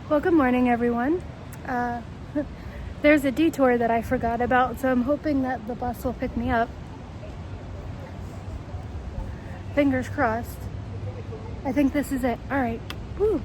Well, good morning, everyone. Uh, there's a detour that I forgot about, so I'm hoping that the bus will pick me up. Fingers crossed. I think this is it. All right. Woo.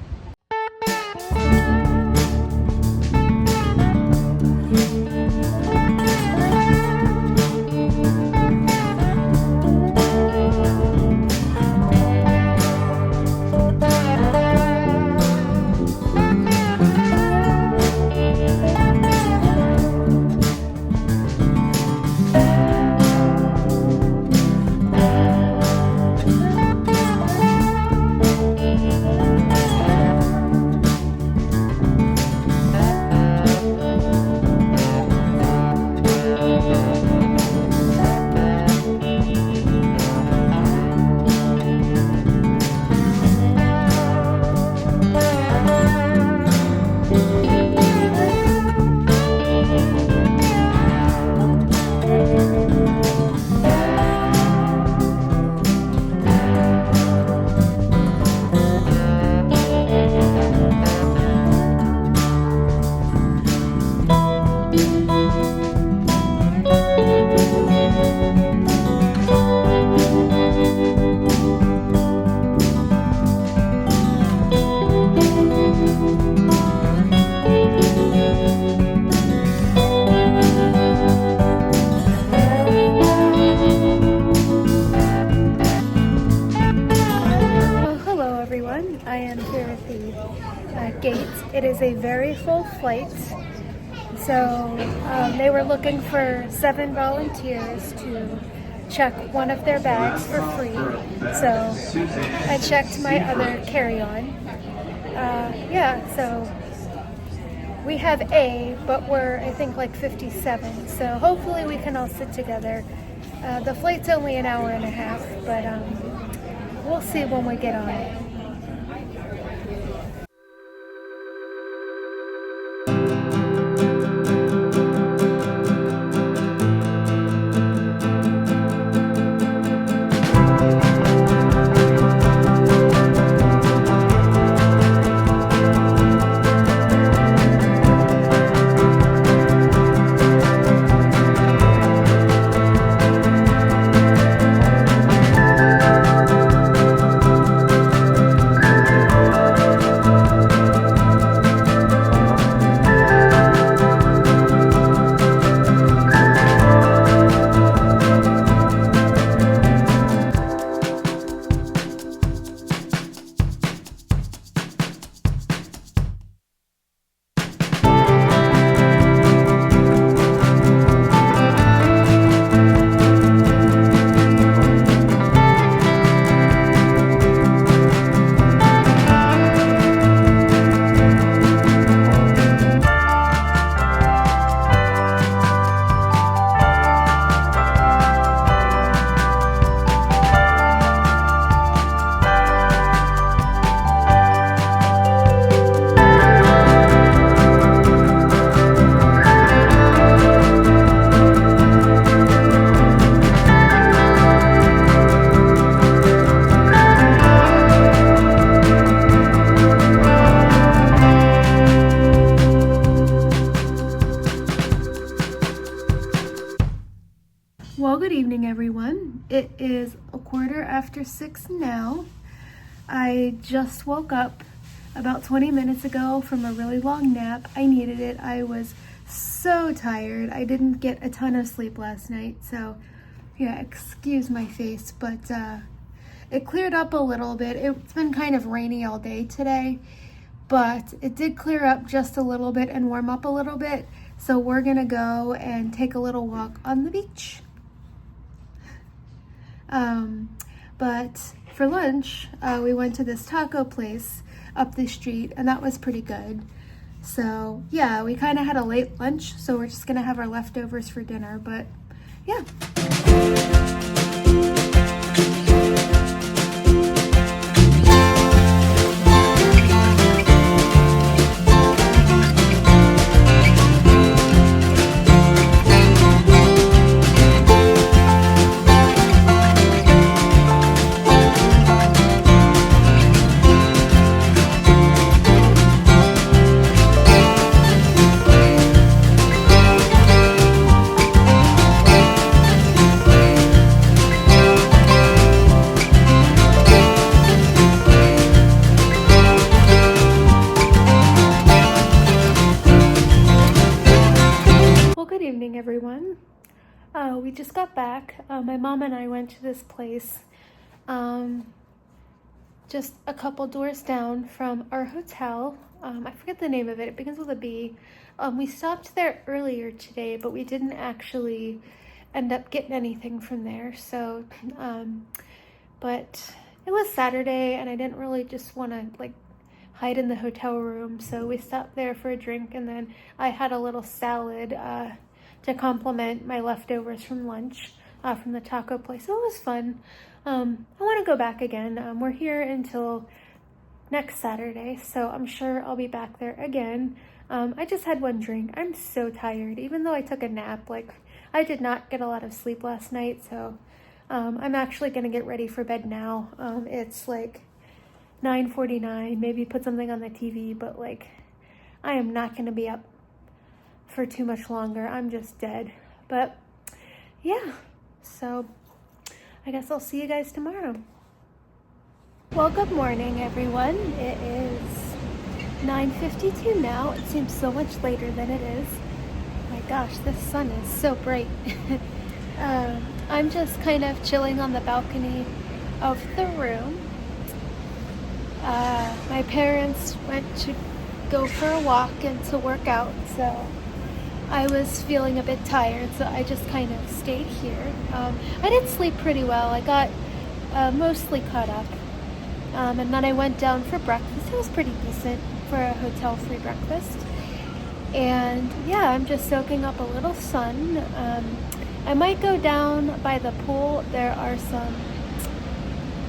I am here at the gate. It is a very full flight, so they were looking for 7 volunteers to check one of their bags for free. So I checked my other carry-on. So we have A, but we're I think like 57. So hopefully we can all sit together. The flight's only an hour and a half, but we'll see when we get on it. Well, good evening, everyone. It is 6:15 now. I just woke up about 20 minutes ago from a really long nap. I needed it. I was so tired. I didn't get a ton of sleep last night, so yeah, excuse my face, but it cleared up a little bit. It's been kind of rainy all day today, but it did clear up just a little bit and warm up a little bit, so we're gonna go and take a little walk on the beach. But for lunch, we went to this taco place up the street, and that was pretty good. So yeah, we kind of had a late lunch, so we're just gonna have our leftovers for dinner, but yeah. We just got back. My mom and I went to this place just a couple doors down from our hotel. I forget the name of it. It begins with a B. We stopped there earlier today, but we didn't actually end up getting anything from there. So, but it was Saturday and I didn't really just want to like hide in the hotel room. So we stopped there for a drink, and then I had a little salad to complement my leftovers from lunch from the taco place. So it was fun. I want to go back again. We're here until next Saturday, so I'm sure I'll be back there again. I just had one drink. I'm so tired, even though I took a nap. Like, I did not get a lot of sleep last night, so I'm actually gonna get ready for bed now. It's like 9:49. Maybe put something on the TV, but like, I am not gonna be up for too much longer. I'm just dead. But yeah, so I guess I'll see you guys tomorrow. Well, good morning, everyone. It is 9:52 now. It seems so much later than it is. My gosh, this sun is so bright. I'm just kind of chilling on the balcony of the room. My parents went to go for a walk and to work out, so I was feeling a bit tired, so I just kind of stayed here. I did sleep pretty well. I got mostly caught up. And then I went down for breakfast. It was pretty decent for a hotel free breakfast. And yeah, I'm just soaking up a little sun. I might go down by the pool. There are some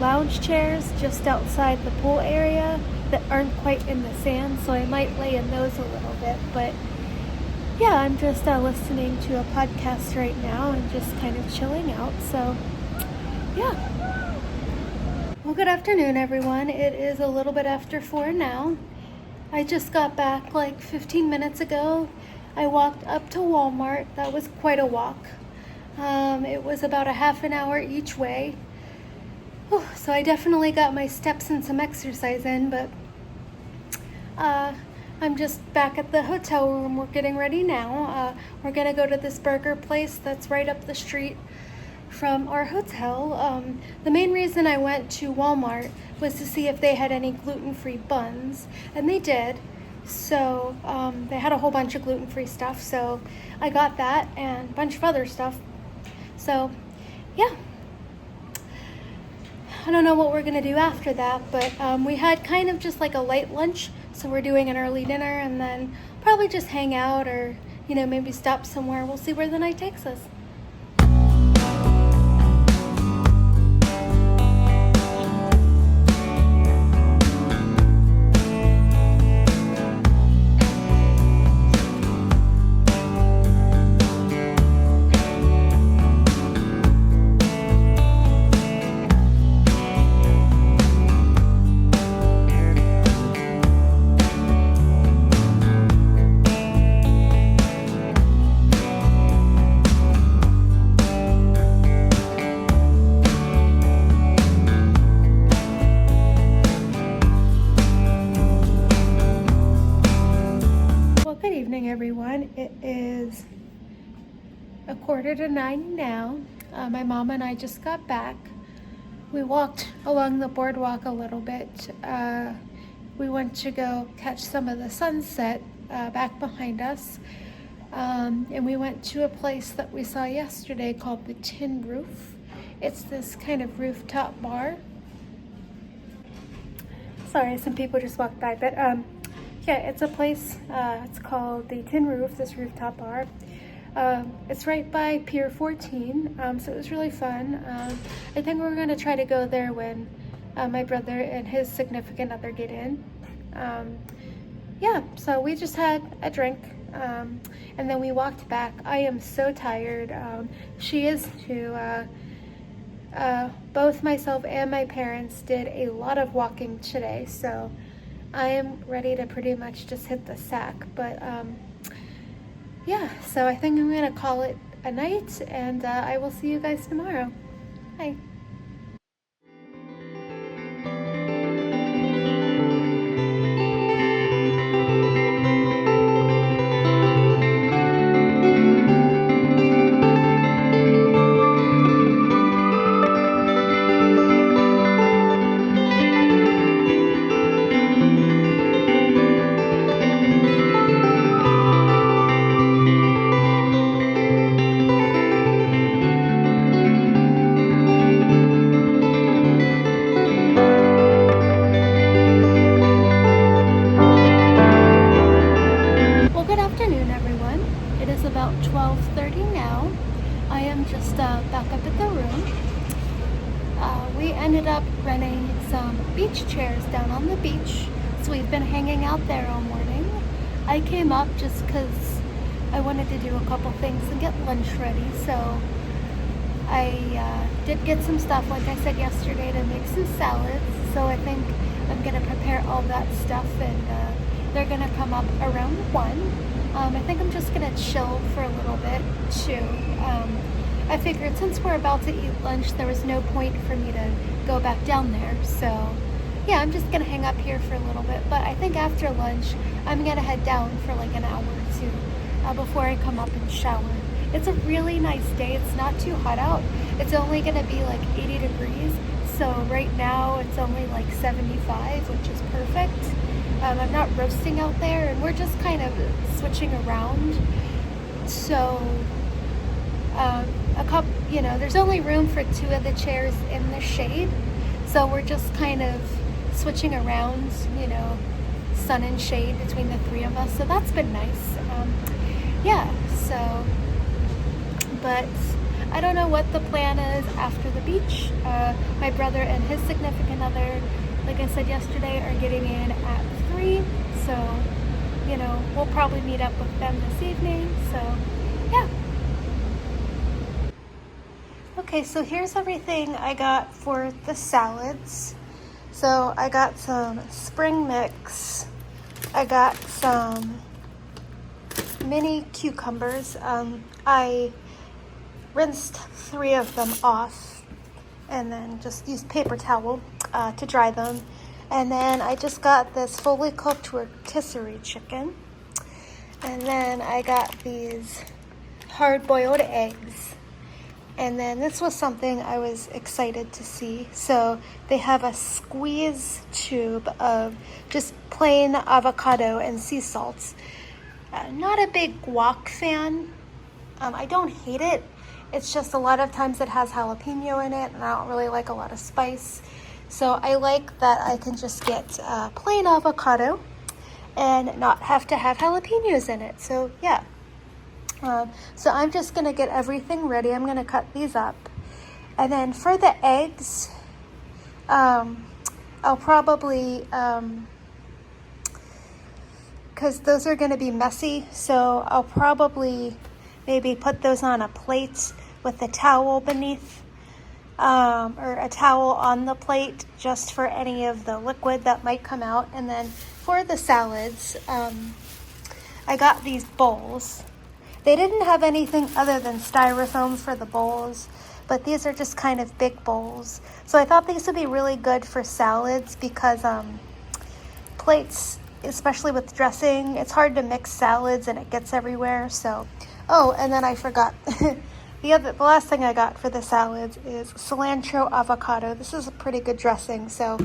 lounge chairs just outside the pool area that aren't quite in the sand, so I might lay in those a little bit. But yeah, I'm just listening to a podcast right now and just kind of chilling out. So yeah. Well, good afternoon, everyone. It is a little bit after 4 now. I just got back like 15 minutes ago. I walked up to Walmart. That was quite a walk. It was about a half an hour each way. So I definitely got my steps and some exercise in, but I'm just back at the hotel room. We're getting ready now. We're gonna go to this burger place that's right up the street from our hotel. The main reason I went to Walmart was to see if they had any gluten-free buns, and they did. So they had a whole bunch of gluten-free stuff, so I got that and a bunch of other stuff. So yeah, I don't know what we're gonna do after that, but we had kind of just like a light lunch, so we're doing an early dinner and then probably just hang out or, maybe stop somewhere. We'll see where the night takes us. Everyone, it is 8:45 now. My mom and I just got back. We walked along the boardwalk a little bit. We went to go catch some of the sunset back behind us, and we went to a place that we saw yesterday called the Tin Roof. It's this kind of rooftop bar. Sorry, some people just walked by, but yeah, it's a place, it's called the Tin Roof, this rooftop bar. It's right by Pier 14, so it was really fun. I think we're going to try to go there when my brother and his significant other get in. Yeah, so we just had a drink, and then we walked back. I am so tired. She is too. Both myself and my parents did a lot of walking today, so I am ready to pretty much just hit the sack. But yeah, so I think I'm gonna call it a night, and I will see you guys tomorrow. Bye. ended up renting some beach chairs down on the beach, so we've been hanging out there all morning. I came up just because I wanted to do a couple things and get lunch ready, so I did get some stuff, like I said yesterday, to make some salads. So I think I'm going to prepare all that stuff, and they're going to come up around 1. I think I'm just going to chill for a little bit too. I figured since we're about to eat lunch, there was no point for me to go back down there. So yeah, I'm just going to hang up here for a little bit. But I think after lunch, I'm going to head down for like an hour or two before I come up and shower. It's a really nice day. It's not too hot out. It's only going to be like 80 degrees. So right now it's only like 75, which is perfect. I'm not roasting out there, and we're just kind of switching around. So there's only room for 2 of the chairs in the shade. So we're just kind of switching around, sun and shade between the 3 of us. So that's been nice. But I don't know what the plan is after the beach. My brother and his significant other, like I said yesterday, are getting in at 3. So, we'll probably meet up with them this evening. So, yeah. Okay, so here's everything I got for the salads. So I got some spring mix. I got some mini cucumbers. I rinsed 3 of them off and then just used paper towel to dry them. And then I just got this fully cooked rotisserie chicken. And then I got these hard-boiled eggs. And then this was something I was excited to see. So they have a squeeze tube of just plain avocado and sea salt. Not a big guac fan. I don't hate it. It's just a lot of times it has jalapeno in it, and I don't really like a lot of spice. So I like that I can just get plain avocado and not have to have jalapenos in it. So yeah. So I'm just going to get everything ready. I'm going to cut these up. And then for the eggs, I'll probably, because those are going to be messy, so I'll probably maybe put those on a plate with a towel beneath, or a towel on the plate just for any of the liquid that might come out. And then for the salads, I got these bowls. They didn't have anything other than styrofoam for the bowls, but these are just kind of big bowls. So I thought these would be really good for salads because plates, especially with dressing, it's hard to mix salads and it gets everywhere. So, and then I forgot. The last thing I got for the salads is cilantro avocado. This is a pretty good dressing. So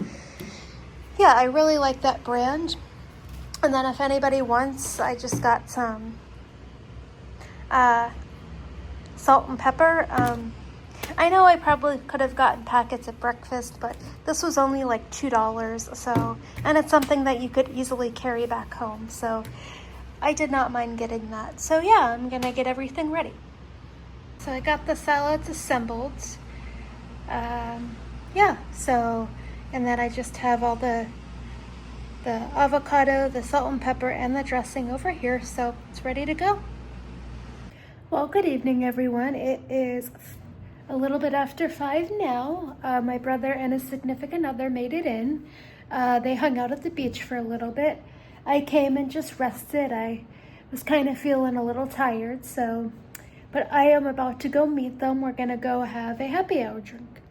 yeah, I really like that brand. And then if anybody wants, I just got some salt and pepper. I know I probably could have gotten packets at breakfast, but this was only like $2. So, and it's something that you could easily carry back home. So I did not mind getting that. So yeah, I'm gonna get everything ready. So I got the salads assembled. And then I just have all the avocado, the salt and pepper, and the dressing over here. So it's ready to go. Well, good evening, everyone. It is a little bit after 5 now. My brother and his significant other made it in. They hung out at the beach for a little bit. I came and just rested. I was kind of feeling a little tired, but I am about to go meet them. We're gonna go have a happy hour drink.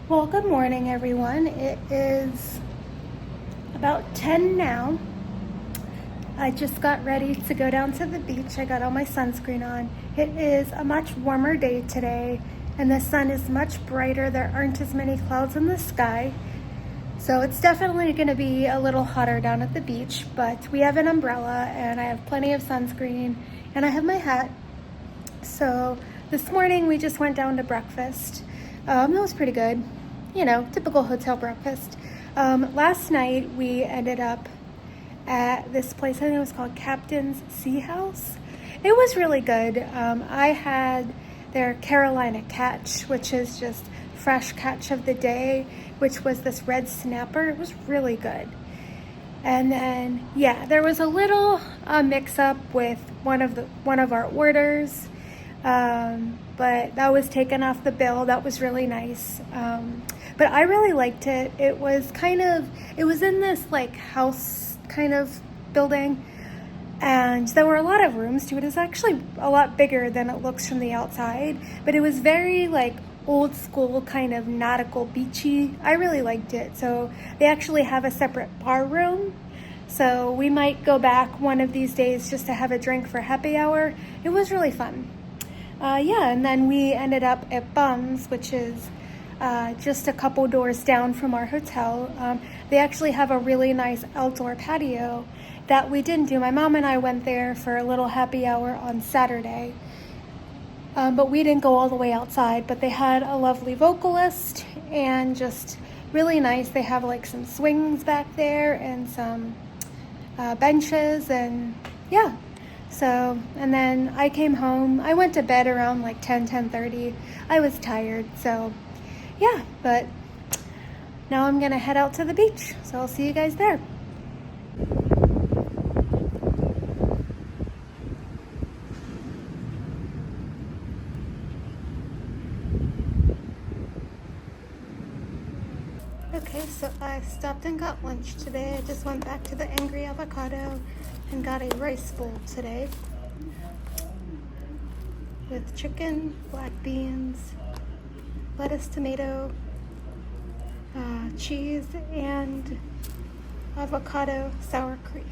Well, good morning, everyone. It is about 10 now. I just got ready to go down to the beach. I got all my sunscreen on. It is a much warmer day today, and the sun is much brighter. There aren't as many clouds in the sky. So it's definitely going to be a little hotter down at the beach, but we have an umbrella and I have plenty of sunscreen and I have my hat. So this morning we just went down to breakfast. That was pretty good. You know, typical hotel breakfast. Last night we ended up at this place, I think it was called Captain's Sea House. It was really good. I had their Carolina catch, which is just fresh catch of the day, which was this red snapper. It was really good. And then, yeah, there was a little mix-up with one of our orders, but that was taken off the bill. That was really nice. But I really liked it. It was in this like house kind of building, and there were a lot of rooms to it. It's actually a lot bigger than it looks from the outside, but it was very like old school, kind of nautical beachy. I really liked it. So they actually have a separate bar room, so we might go back one of these days just to have a drink for happy hour. It was really fun. Yeah, and then we ended up at Bum's, which is just a couple doors down from our hotel. They actually have a really nice outdoor patio that we didn't do. My mom and I went there for a little happy hour on Saturday. But we didn't go all the way outside, but they had a lovely vocalist and just really nice. They have like some swings back there and some benches, and yeah. So, and then I came home. I went to bed around like 10:30. I was tired, so yeah, but now I'm gonna head out to the beach. So I'll see you guys there. Okay, so I stopped and got lunch today. I just went back to the Angry Avocado and got a rice bowl today with chicken, black beans, lettuce, tomato, cheese, and avocado sour cream.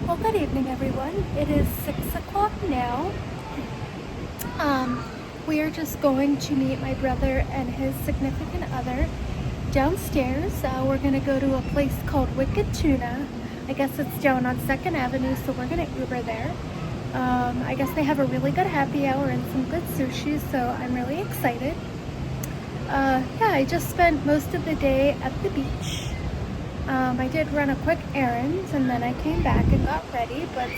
Well, good evening, everyone. It is 6 o'clock now. We are just going to meet my brother and his significant other downstairs. We're going to go to a place called Wicked Tuna. I guess it's down on 2nd Avenue, so we're going to Uber there. I guess they have a really good happy hour and some good sushi, so I'm really excited. Yeah, I just spent most of the day at the beach. I did run a quick errand and then I came back and got ready, but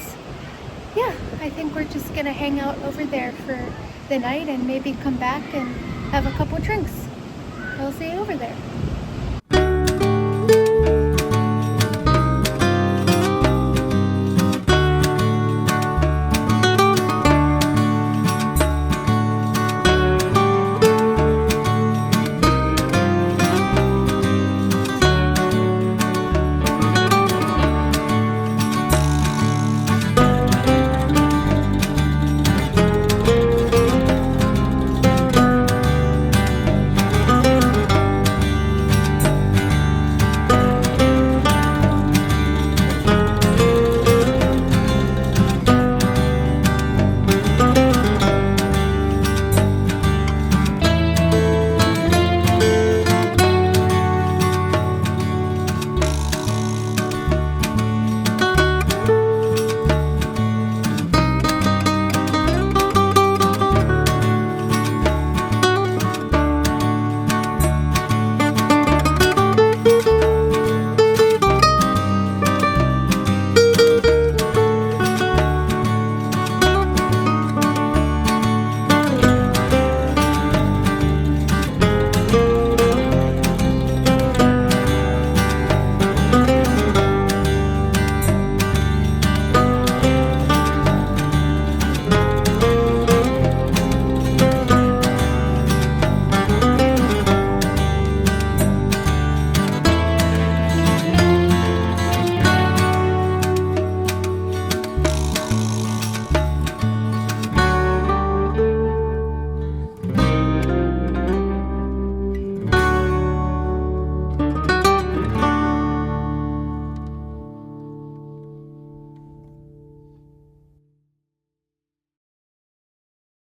yeah, I think we're just gonna hang out over there for the night and maybe come back and have a couple drinks. I'll see you over there.